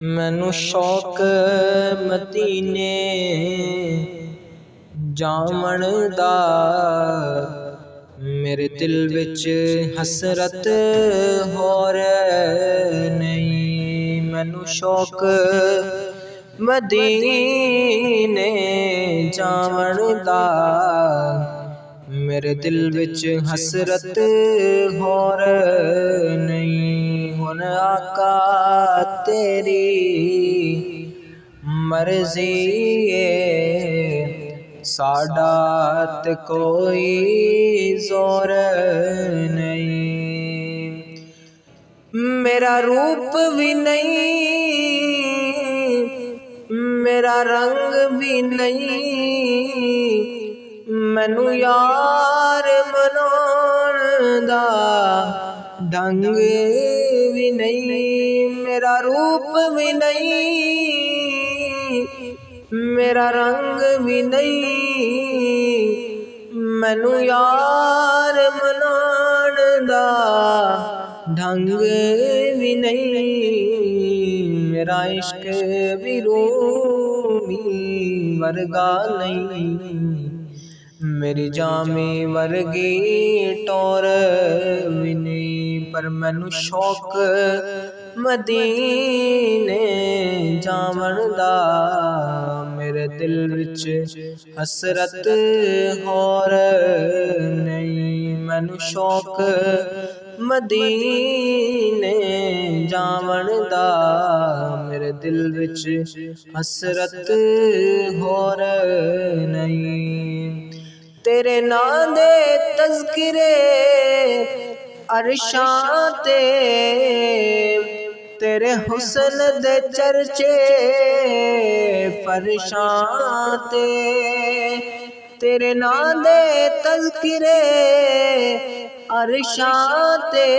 मैनू शौक मदीने जावण दा, मेरे दिल विच हसरत होर नहीं। मैनू शौक मदीने जावण दा, मेरे दिल विच हसरत होर नहीं। हुण आका तेरी मर्जी है, साडा ते कोई जोर नहीं। मेरा रूप भी नहीं, मेरा रंग भी नहीं, मैनू यार मनाउण दा ढंग भी नहीं। मेरा रूप भी नहीं, मेरा रंग भी नहीं, मैनू यार मनाउण दा ढंग भी नहीं। मेरा इश्क भी रूमी वर्गा नहीं, मेरी जामी वर्गी टोर भी नहीं। पर मैनू शौक मदीने जावण दा, मेरे दिल विच हसरत होर नहीं। मैनू शौक मदीने जावण दा, मेरे दिल विच हसरत होर नहीं। तेरे नां दे तज़किरे अरशां ते, तेरे हुस्न दे चर्चे फरशां ते। तेरे नां दे तज़किरे अरशां ते,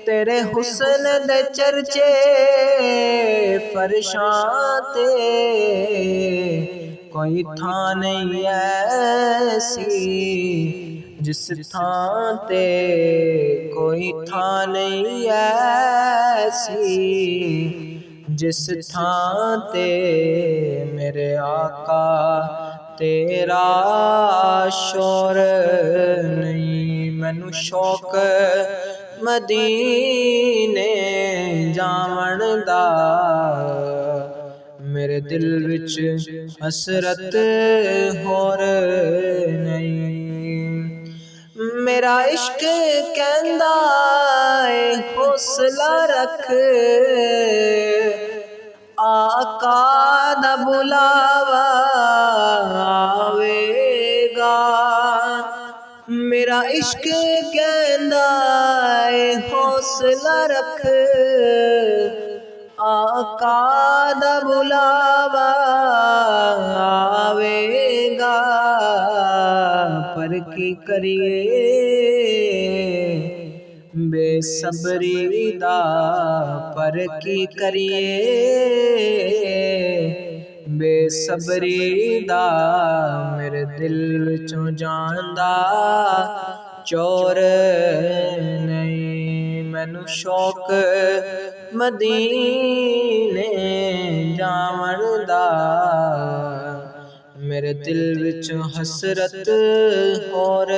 तेरे हुस्न दे चर्चे फरशां ते। कोई थां नहीं ऐसी जिस थां ते, कोई थां नहीं ऐसी जिस थां ते मेरे आका तेरा शोर नहीं। मैनू शौक मदीने जावण दा, मेरे दिल विच हसरत होर नहीं। मेरा इश्क कहंदा है हौसला रख, आका दा बुलावा आवेगा। मेरा इश्क कहंदा है हौसला रख, आका दा बुलावा आवेगा। पर की करिए बेसब्री दा, पर की करिए बेसब्री दा, मेरे दिल विचों जांदा चोर नहीं। मैनू शौक मदीने जावण दा, मेरे दिल विच हसरत होर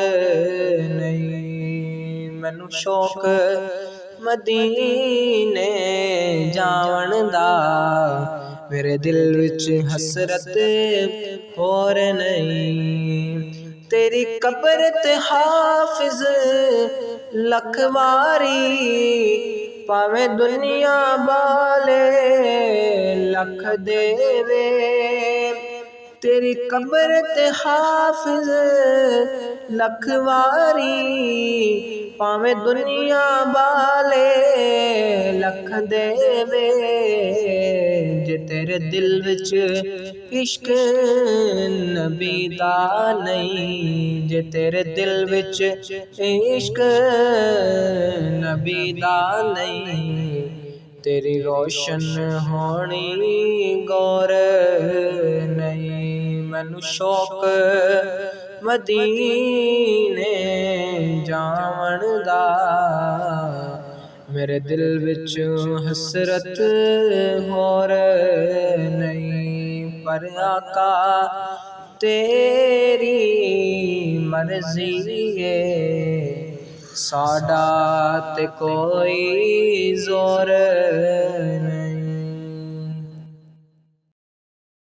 नहीं। मैनू शौक मदीने जावण दा, मेरे दिल विच हसरत होर नहीं। तेरी कब्र ते हाफिज लख वारी, भावें दुनिया वाले लख देवे। तेरी कब्र ते हाफिज लख वारी, भावें दुनिया वाले लख देवे। जे तेरे दिल विच इश्क नबी दा नहीं, जे तेरे दिल विच इश्क नबी दा नहीं, तेरी रोशन होनी गौर नहीं। मैनू शौक मदीने जावण दा, ਮੇਰੇ ਦਿਲ ਵਿੱਚ ਹਸਰਤ ਹੋਰ ਨਹੀਂ, ਪਰ ਆਕਾ ਤੇਰੀ ਮਰਜ਼ੀ ਏ, ਸਾਡਾ ਤੇ ਕੋਈ ਜ਼ੋਰ